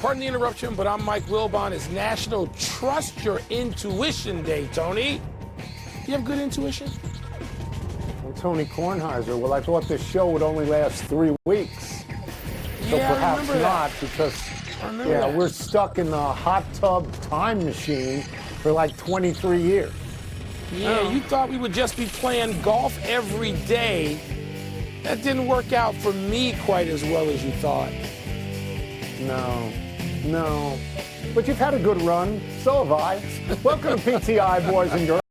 Pardon the interruption, but I'm Mike Wilbon. It's National Trust Your Intuition Day, Tony. You have good intuition? I'm Tony Kornheiser. Well, I thought this show would only last 3 weeks. So Yeah, perhaps not, because we're stuck in the hot tub time machine for like 23 years. Yeah, you thought we would just be playing golf every day. That didn't work out for me quite as well as you thought. No. But you've had a good run. So have I. Welcome to PTI, boys and girls.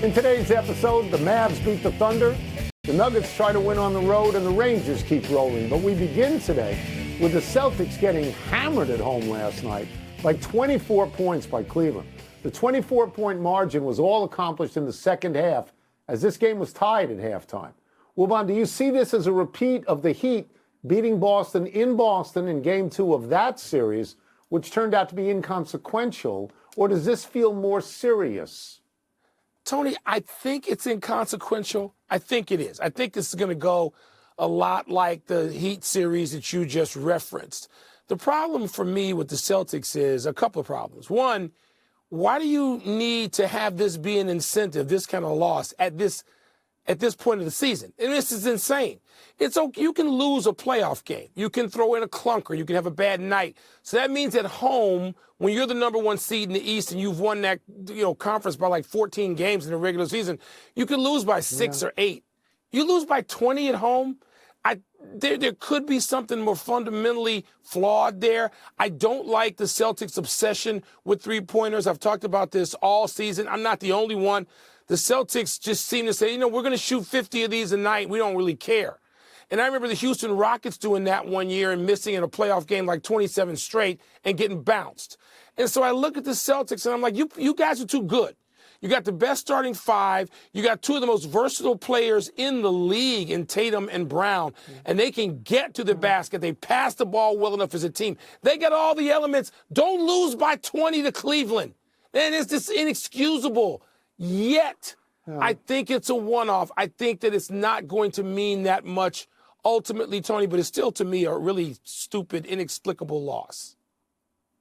In today's episode, the Mavs beat the Thunder, the Nuggets try to win on the road, and the Rangers keep rolling. But we begin today with the Celtics getting hammered at home last night by 24 points by Cleveland. The 24-point margin was all accomplished in the second half, as this game was tied at halftime. Wilbon, do you see this as a repeat of the Heat beating Boston in Game 2 of that series, which turned out to be inconsequential, or does this feel more serious? Tony, I think it's inconsequential. I think it is. I think this is going to go a lot like the Heat series that you just referenced. The problem for me with the Celtics is a couple of problems. One, why do you need to have this be an incentive, this kind of loss at this point of the season? And this is insane. It's okay. You can lose a playoff game. You can throw in a clunker. You can have a bad night. So that means at home, when you're the number one seed in the East and you've won that conference by like 14 games in the regular season, you can lose by 6 or 8. You lose by 20 at home. There could be something more fundamentally flawed there. I don't like the Celtics' obsession with three-pointers. I've talked about this all season. I'm not the only one. The Celtics just seem to say, we're going to shoot 50 of these a night. We don't really care. And I remember the Houston Rockets doing that one year and missing in a playoff game like 27 straight and getting bounced. And so I look at the Celtics and I'm like, you guys are too good. You got the best starting five. You got two of the most versatile players in the league in Tatum and Brown, and they can get to the basket. They pass the ball well enough as a team. They got all the elements. Don't lose by 20 to Cleveland. And it's just inexcusable. Yet, I think it's a one-off. I think that it's not going to mean that much ultimately, Tony, but it's still, to me, a really stupid, inexplicable loss.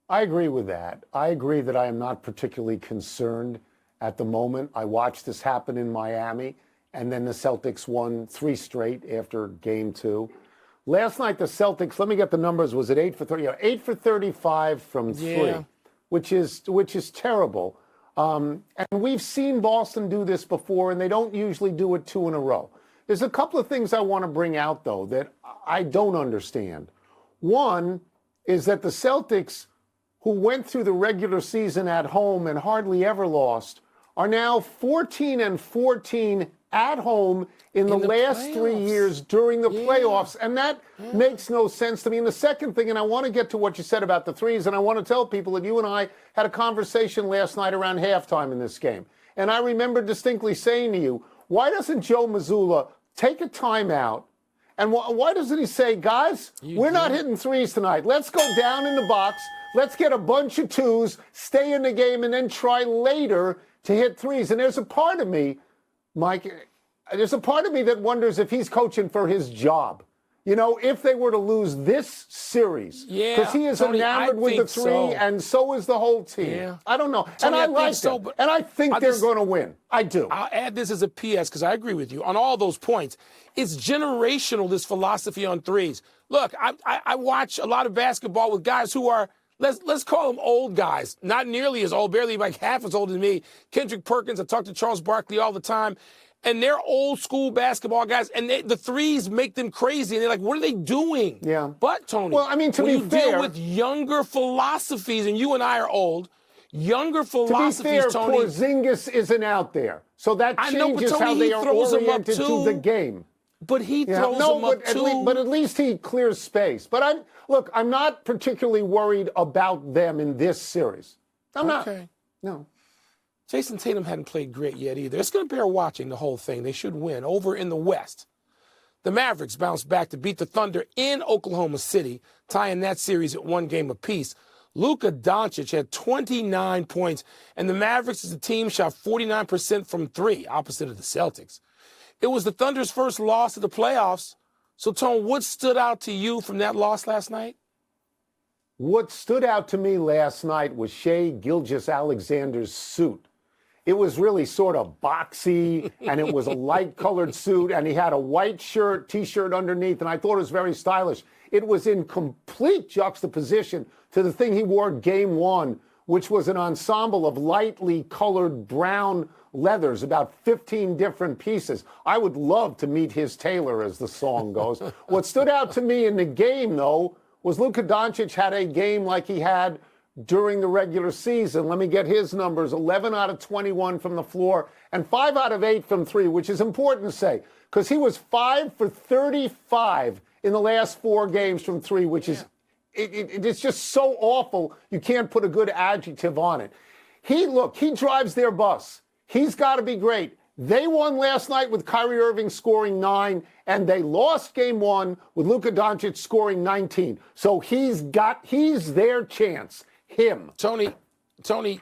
I agree with that. I agree that I am not particularly concerned at the moment. I watched this happen in Miami, and then the Celtics won 3 straight after Game 2. Last night, the Celtics, let me get the numbers, was it 8 for 30? 8 for 35 from 3, which is terrible. And we've seen Boston do this before, and they don't usually do it 2 in a row. There's a couple of things I want to bring out, though, that I don't understand. One is that the Celtics, who went through the regular season at home and hardly ever lost, are now 14-14 at home in the last playoffs. 3 years during the playoffs. And that makes no sense to me. And the second thing, and I want to get to what you said about the threes, and I want to tell people that you and I had a conversation last night around halftime in this game. And I remember distinctly saying to you, why doesn't Joe Mazzulla take a timeout? And why doesn't he say, guys, we're not hitting threes tonight. Let's go down in the box. Let's get a bunch of 2s, stay in the game, and then try later to hit 3s. And there's a part of me, Mike, there's a part of me that wonders if he's coaching for his job. If they were to lose this series, because he is Tony, enamored with the 3, and so is the whole team. Yeah. I don't know. Tony, and I like them. And I think they're going to win. I do. I'll add this as a PS, because I agree with you on all those points. It's generational, this philosophy on threes. Look, I watch a lot of basketball with guys who are, let's call them old guys, not nearly as old, barely like half as old as me. Kendrick Perkins, I talk to Charles Barkley all the time, and they're old school basketball guys, and the threes make them crazy, and they're like, what are they doing? Yeah. But, Tony, well, I mean, to when be you fair, deal with younger philosophies, and you and I are old, younger philosophies, to be fair, Tony. Porzingis isn't out there, so that changes how they are oriented to the game. But he throws them up too. But at least he clears space. But I'm not particularly worried about them in this series. I'm not. No. Jason Tatum hadn't played great yet either. It's going to bear watching the whole thing. They should win. Over in the West, the Mavericks bounced back to beat the Thunder in Oklahoma City, tying that series at 1 game apiece. Luka Doncic had 29 points, and the Mavericks as a team shot 49% from 3, opposite of the Celtics. It was the Thunder's first loss of the playoffs, So, Tone, what stood out to you from that loss last night? What stood out to me last night was Shea Gilgeous-Alexander's suit. It was really sort of boxy, and it was a light-colored suit, and he had a white shirt, T-shirt underneath, and I thought it was very stylish. It was in complete juxtaposition to the thing he wore Game 1, which was an ensemble of lightly colored brown leathers, about 15 different pieces. I would love to meet his tailor, as the song goes. What stood out to me in the game, though, was Luka Doncic had a game like he had during the regular season. Let me get his numbers: 11 out of 21 from the floor and 5 out of 8 from three, which is important to say because he was 5 for 35 in the last 4 games from three, which is it's just so awful. You can't put a good adjective on it. He drives their bus. He's got to be great. They won last night with Kyrie Irving scoring 9, and they lost Game 1 with Luka Doncic scoring 19. So he's their chance. Him. Tony,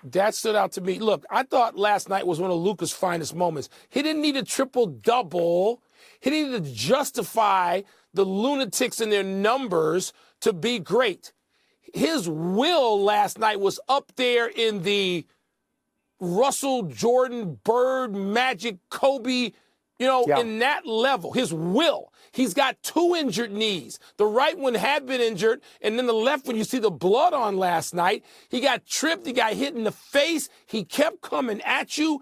that stood out to me. Look, I thought last night was one of Luka's finest moments. He didn't need a triple-double. He needed to justify the lunatics and their numbers to be great. His will last night was up there in the Russell, Jordan, Bird, Magic, Kobe, in that level. His will. He's got 2 injured knees. The right one had been injured, and then the left one, you see the blood on last night. He got tripped. He got hit in the face. He kept coming at you.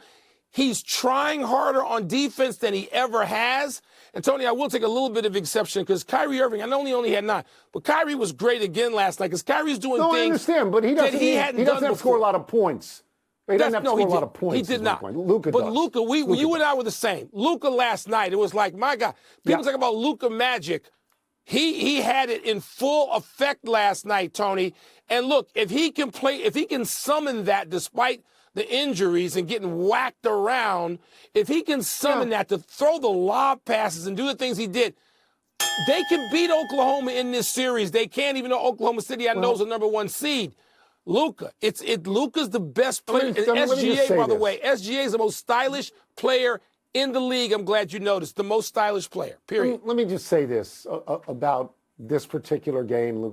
He's trying harder on defense than he ever has. And, Tony, I will take a little bit of exception because Kyrie Irving, I know he only had 9, but Kyrie was great again last night because Kyrie's doing things. I understand, but he doesn't have to score a lot of points. He doesn't have to score a lot of points. He did not. Luka does. But Luka, you and I were the same. Luka last night, it was like, my God. People talk about Luka magic. He had it in full effect last night, Tony. And look, if he can summon that despite the injuries and getting whacked around, if he can summon that to throw the lob passes and do the things he did, they can beat Oklahoma in this series. They can't, even though Oklahoma City, I know, is the number 1 seed. Luka, Luka's the best player. SGA, by the way, SGA is the most stylish player in the league. I'm glad you noticed. The most stylish player, period. Let me just say this about this particular game.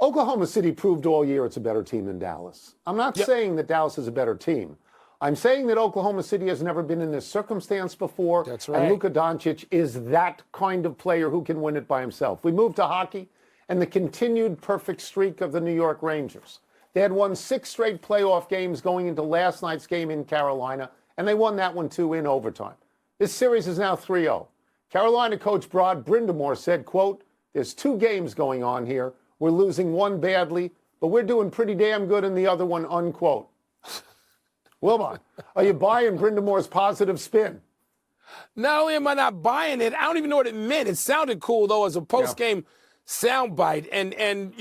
Oklahoma City proved all year it's a better team than Dallas. I'm not saying that Dallas is a better team. I'm saying that Oklahoma City has never been in this circumstance before. That's right. And Luka Doncic is that kind of player who can win it by himself. We move to hockey and the continued perfect streak of the New York Rangers. They had won 6 straight playoff games going into last night's game in Carolina, and they won that one, too, in overtime. This series is now 3-0. Carolina coach Brad Brindamore said, quote, "There's 2 games going on here. We're losing one badly, but we're doing pretty damn good in the other one," unquote. Wilbon, are you buying Brindamore's positive spin? Not only am I not buying it, I don't even know what it meant. It sounded cool, though, as a post-game soundbite. And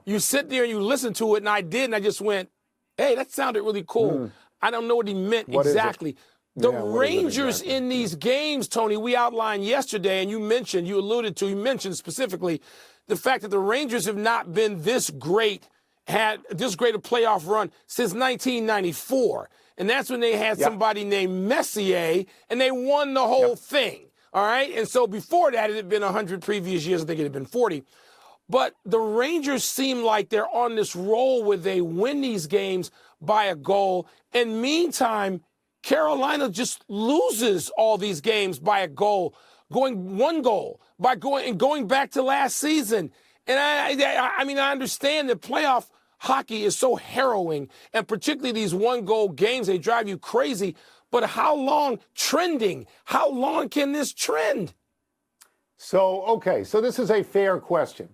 you sit there and you listen to it, and I did, and I just went, hey, that sounded really cool. I don't know what he meant exactly. The Rangers in these games, Tony, we outlined yesterday, and you mentioned specifically the fact that the Rangers have not been this great, had this great a playoff run since 1994. And that's when they had somebody named Messier, and they won the whole thing. All right? And so before that, it had been 100 previous years. I think it had been 40. But the Rangers seem like they're on this roll where they win these games by a goal. And meantime, Carolina just loses all these games by a goal, going 1 goal, going back to last season. And I mean, I understand that playoff hockey is so harrowing, and particularly these 1-goal games, they drive you crazy. But how long can this trend? So this is a fair question.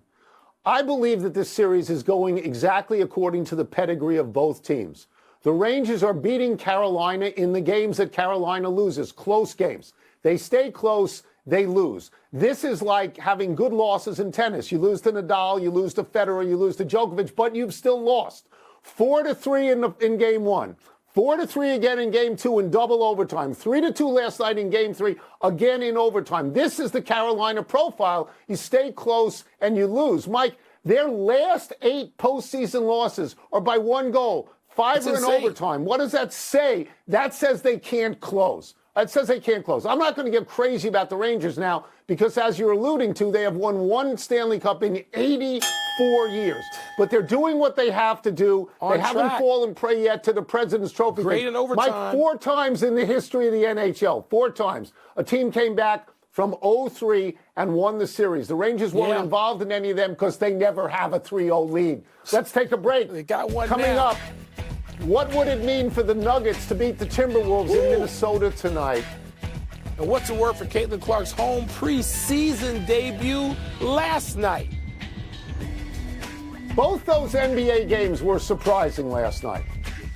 I believe that this series is going exactly according to the pedigree of both teams. The Rangers are beating Carolina in the games that Carolina loses, close games. They stay close, they lose. This is like having good losses in tennis. You lose to Nadal, you lose to Federer, you lose to Djokovic, but you've still lost. 4-3 in game 1. 4-3 again in game 2 in double overtime. 3-2 last night in game 3, again in overtime. This is the Carolina profile. You stay close and you lose. Mike, their last 8 postseason losses are by 1 goal. 5 are in overtime. What does that say? That says they can't close. It says they can't close. I'm not going to get crazy about the Rangers now because, as you're alluding to, they have won one Stanley Cup in 84 years. But they're doing what they have to do. They haven't fallen prey yet to the President's Trophy. Great in overtime. Mike, 4 times in the history of the NHL, 4 times, a team came back from 0-3 and won the series. The Rangers weren't involved in any of them because they never have a 3-0 lead. Let's take a break. They got one Coming now. up, what would it mean for the Nuggets to beat the Timberwolves in Minnesota tonight? And what's the word for Caitlin Clark's home preseason debut last night? Both those NBA games were surprising last night.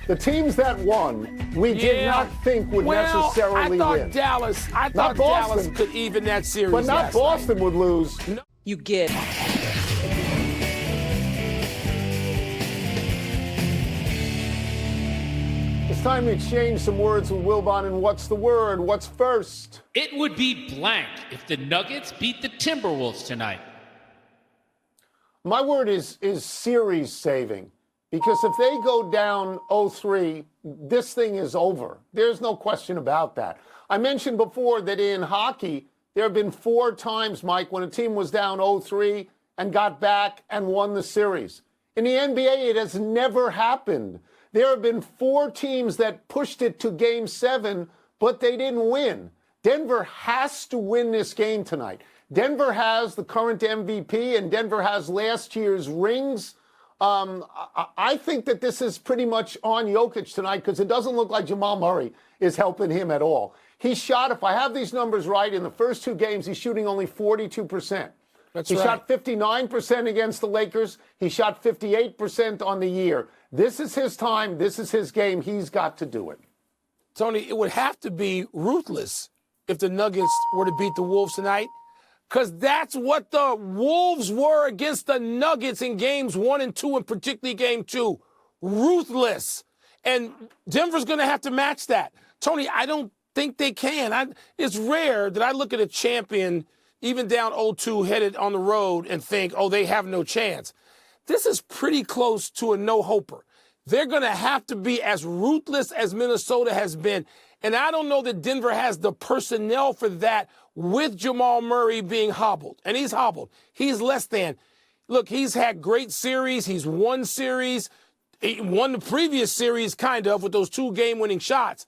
The teams that won, we did not think would necessarily win. I thought Dallas could even that series. But not Boston would lose. No. You get it. It's time to exchange some words with Wilbon. And what's the word? What's first? It would be blank if the Nuggets beat the Timberwolves tonight. My word is series saving. Because if they go down 0-3, this thing is over. There's no question about that. I mentioned before that in hockey, there have been 4 times, Mike, when a team was down 0-3 and got back and won the series. In the NBA, it has never happened. There have been 4 teams that pushed it to Game 7, but they didn't win. Denver has to win this game tonight. Denver has the current MVP, and Denver has last year's rings. I think that this is pretty much on Jokic tonight because it doesn't look like Jamal Murray is helping him at all. He shot, if I have these numbers right, in the first 2 games, he's shooting only 42%. He shot 59% against the Lakers. He shot 58% on the year. This is his time. This is his game. He's got to do it. Tony, it would have to be ruthless if the Nuggets were to beat the Wolves tonight. Because that's what the Wolves were against the Nuggets in games 1 and 2, and particularly game 2. Ruthless. And Denver's going to have to match that. Tony, I don't think they can. It's rare that I look at a champion, even down 0-2, headed on the road, and think, oh, they have no chance. This is pretty close to a no-hoper. They're going to have to be as ruthless as Minnesota has been. And I don't know that Denver has the personnel for that with Jamal Murray being hobbled. And he's hobbled. He's less than. Look, he's had great series. He's won series. He won the previous series, kind of, with those 2 game-winning shots.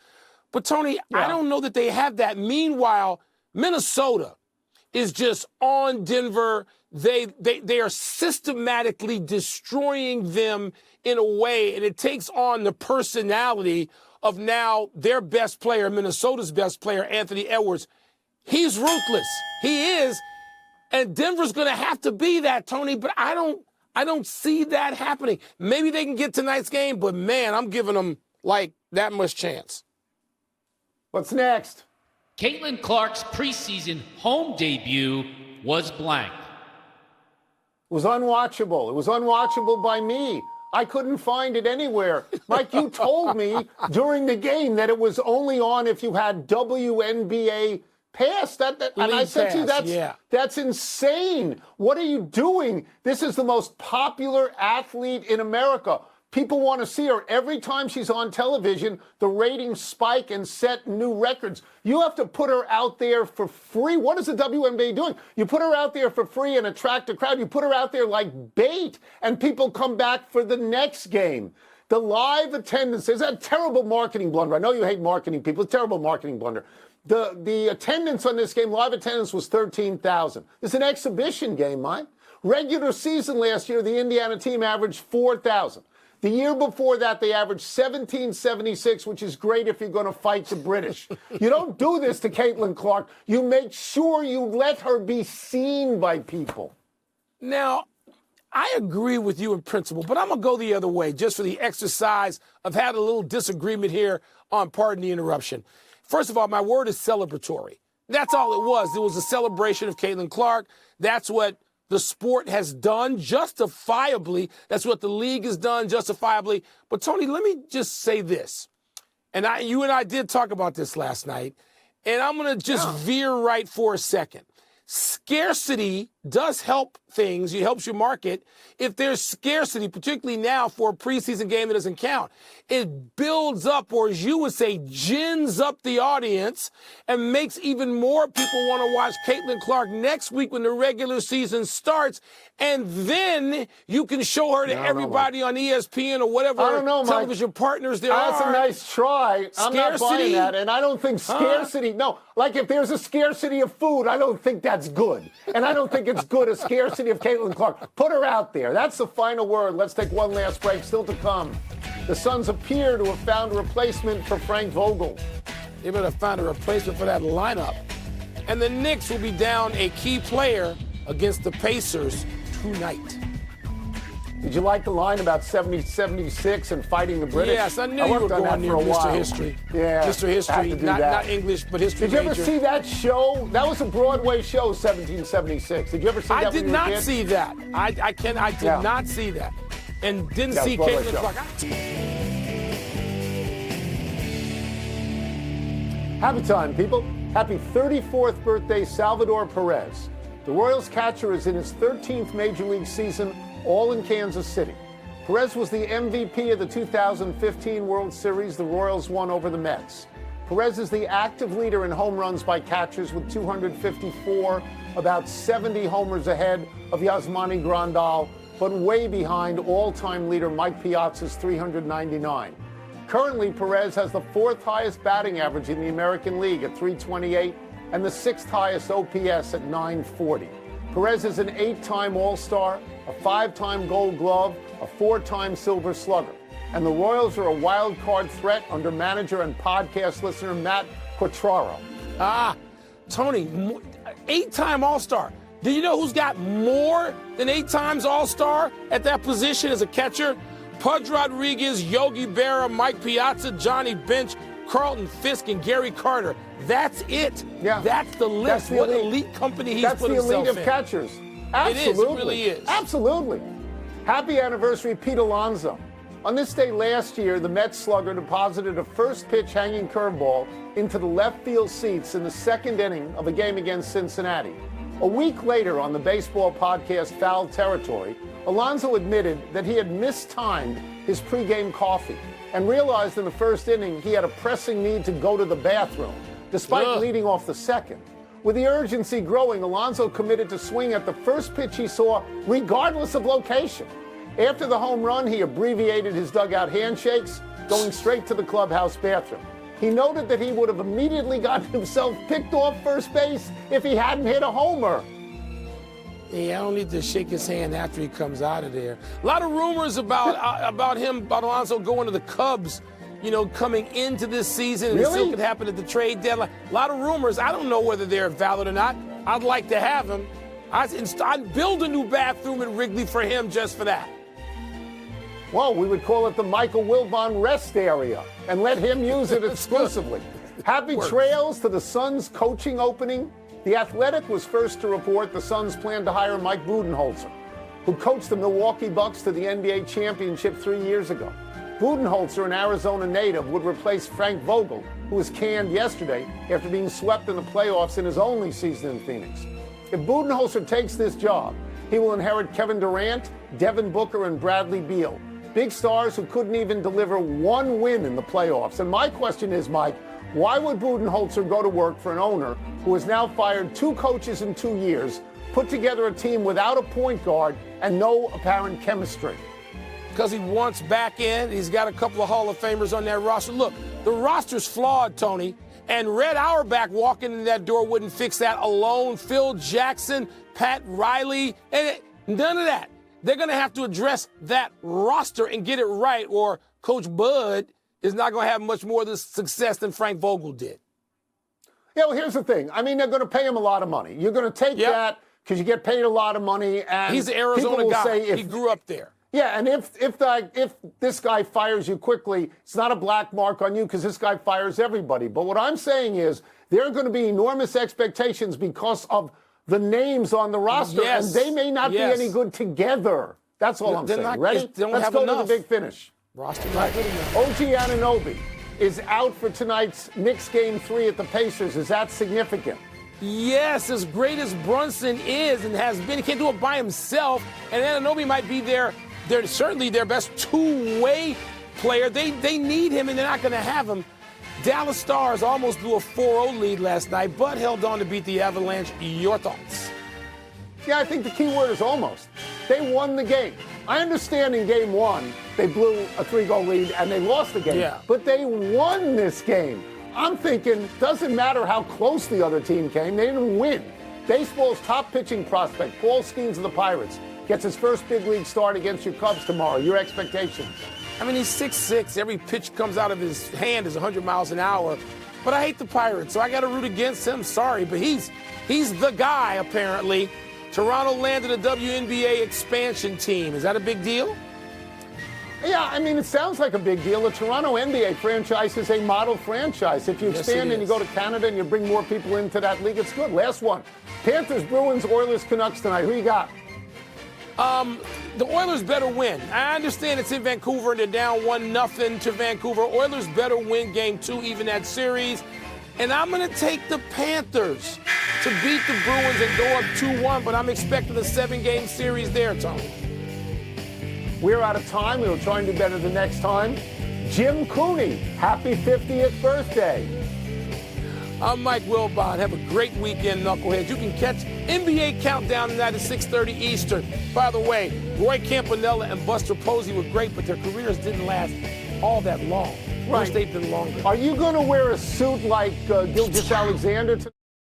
But, Tony, I don't know that they have that. Meanwhile, Minnesota is just on Denver. They are systematically destroying them in a way, and it takes on the personality of now their best player, Minnesota's best player, Anthony Edwards. He's ruthless. He is. And Denver's going to have to be that, Tony, but I don't see that happening. Maybe they can get tonight's game, but, man, I'm giving them, like, that much chance. What's next? Caitlin Clark's preseason home debut was blank. It was unwatchable. It was unwatchable by me. I couldn't find it anywhere. Mike, you told me during the game that it was only on if you had WNBA pass. And I said to you, that's insane. What are you doing? This is the most popular athlete in America. People want to see her. Every time she's on television, the ratings spike and set new records. You have to put her out there for free. What is the WNBA doing? You put her out there for free and attract a crowd. You put her out there like bait, and people come back for the next game. The live attendance is a terrible marketing blunder. I know you hate marketing people. It's a terrible marketing blunder. The attendance on this game, live attendance, was 13,000. It's an exhibition game, Mike. Regular season last year, the Indiana team averaged 4,000. The year before that, they averaged 1776, which is great if you're going to fight the British. You don't do this to Caitlin Clark. You make sure you let her be seen by people. Now, I agree with you in principle, but I'm going to go the other way just for the exercise of having a little disagreement here on Pardon the Interruption. First of all, my word is celebratory. That's all it was. It was a celebration of Caitlin Clark. That's what the sport has done justifiably. That's what the league has done justifiably. But, Tony, let me just say this. And you and I did talk about this last night. And I'm going to just veer right for a second. Scarcity does help things. It helps you market. If there's scarcity, particularly now for a preseason game that doesn't count, it builds up, or as you would say, gins up the audience and makes even more people want to watch Caitlin Clark next week when the regular season starts. And then you can show her to everybody on ESPN or whatever television partners there are. That's a nice try. I'm not buying that. And I don't think scarcity, no, like if there's a scarcity of food, I don't think that's good. And I don't think it's good, a scarcity of Caitlin Clark. Put her out there. That's the final word. Let's take one last break. Still to come. The Suns appear to have found a replacement for Frank Vogel. They better find a replacement for that lineup. And the Knicks will be down a key player against the Pacers tonight. Did you like the line about 70-76 and fighting the British? Yes, I knew you were going there, Mr. History. Yeah, Mr. History, not English, but history major. Did you major. ever see that show? That was a Broadway show, 1776. Did you ever see that? I did not see that. I did not see that. And didn't see Caitlin Clark. Happy time, people. Happy 34th birthday, Salvador Perez. The Royals catcher is in his 13th Major League season, all in Kansas City. Perez was the MVP of the 2015 World Series the Royals won over the Mets. Perez is the active leader in home runs by catchers with 254, about 70 homers ahead of Yasmani Grandal, but way behind all-time leader Mike Piazza's 399. Currently, Perez has the fourth highest batting average in the American League at 328 and the sixth highest OPS at 940. Perez is an 8-time All-Star, a 5-time Gold Glove, a 4-time Silver Slugger. And the Royals are a wild card threat under manager and podcast listener Matt Quattraro. Tony, 8-time All-Star. Do you know who's got more than 8 times All-Star at that position as a catcher? Pudge Rodriguez, Yogi Berra, Mike Piazza, Johnny Bench, Carlton Fisk, and Gary Carter. That's it. Yeah. That's the list. What elite company he's put himself in. That's the elite of catchers. Absolutely. It is. It really is. Absolutely. Happy anniversary, Pete Alonso. On this day last year, the Mets slugger deposited a first-pitch hanging curveball into the left field seats in the second inning of a game against Cincinnati. A week later, on the baseball podcast Foul Territory, Alonso admitted that he had mistimed his pregame coffee and realized in the first inning he had a pressing need to go to the bathroom, despite leading off the second. With the urgency growing, Alonso committed to swing at the first pitch he saw, regardless of location. After the home run, he abbreviated his dugout handshakes, going straight to the clubhouse bathroom. He noted that he would have immediately gotten himself picked off first base if he hadn't hit a homer. Yeah, I don't need to shake his hand after he comes out of there. A lot of rumors about Alonso going to the Cubs, coming into this season. And Really? It still could happen at the trade deadline. A lot of rumors. I don't know whether they're valid or not. I'd like to have him. I'd build a new bathroom at Wrigley for him just for that. Well, we would call it the Michael Wilbon rest area and let him use it exclusively. Happy trails to the Suns coaching opening. The Athletic was first to report the Suns plan to hire Mike Budenholzer, who coached the Milwaukee Bucks to the NBA championship 3 years ago. Budenholzer, an Arizona native, would replace Frank Vogel, who was canned yesterday after being swept in the playoffs in his only season in Phoenix. If Budenholzer takes this job, he will inherit Kevin Durant, Devin Booker, and Bradley Beal, big stars who couldn't even deliver one win in the playoffs. And my question is, Mike, why would Budenholzer go to work for an owner who has now fired 2 coaches in 2 years, put together a team without a point guard and no apparent chemistry? Because he wants back in. He's got a couple of Hall of Famers on that roster. Look, the roster's flawed, Tony. And Red Auerbach walking in that door wouldn't fix that alone. Phil Jackson, Pat Riley, and none of that. They're going to have to address that roster and get it right, or Coach Bud is not going to have much more of the success than Frank Vogel did. Yeah, well, here's the thing. I mean, they're going to pay him a lot of money. You're going to take that because you get paid a lot of money. And he's an Arizona guy. He grew up there. Yeah, and if this guy fires you quickly, it's not a black mark on you because this guy fires everybody. But what I'm saying is there are going to be enormous expectations because of the names on the roster, and they may not be any good together. That's all I'm saying. Ready? Let's go to the big finish. Roster not good enough. OG Anunoby is out for tonight's Knicks Game 3 at the Pacers. Is that significant? Yes, as great as Brunson is and has been, he can't do it by himself. And Anunoby might be they're certainly their best two-way player. They need him, and they're not going to have him. Dallas Stars almost blew a 4-0 lead last night, but held on to beat the Avalanche. Your thoughts? Yeah, I think the key word is almost. They won the game. I understand in game one, they blew a 3-goal lead and they lost the game. Yeah. But they won this game. I'm thinking, doesn't matter how close the other team came, they didn't win. Baseball's top pitching prospect, Paul Skeens of the Pirates, gets his first big league start against your Cubs tomorrow. Your expectations? I mean, he's 6'6". Every pitch comes out of his hand is 100 miles an hour. But I hate the Pirates, so I got to root against him. Sorry, but he's the guy, apparently. Toronto landed a WNBA expansion team. Is that a big deal? Yeah, I mean, it sounds like a big deal. The Toronto NBA franchise is a model franchise. If you expand and you go to Canada and you bring more people into that league, it's good. Last one. Panthers, Bruins, Oilers, Canucks tonight. Who you got? The Oilers better win. I understand it's in Vancouver and they're down 1-0 to Vancouver. Oilers better win game 2, even that series. And I'm going to take the Panthers to beat the Bruins and go up 2-1, but I'm expecting a 7-game series there, Tony. We're out of time. We will try and do better the next time. Jim Cooney, happy 50th birthday. I'm Mike Wilbon. Have a great weekend, Knuckleheads. You can catch NBA Countdown tonight at 6:30 Eastern. By the way, Roy Campanella and Buster Posey were great, but their careers didn't last all that long. Right. Wish they'd been longer. Are you going to wear a suit like Gilgeous Alexander tonight?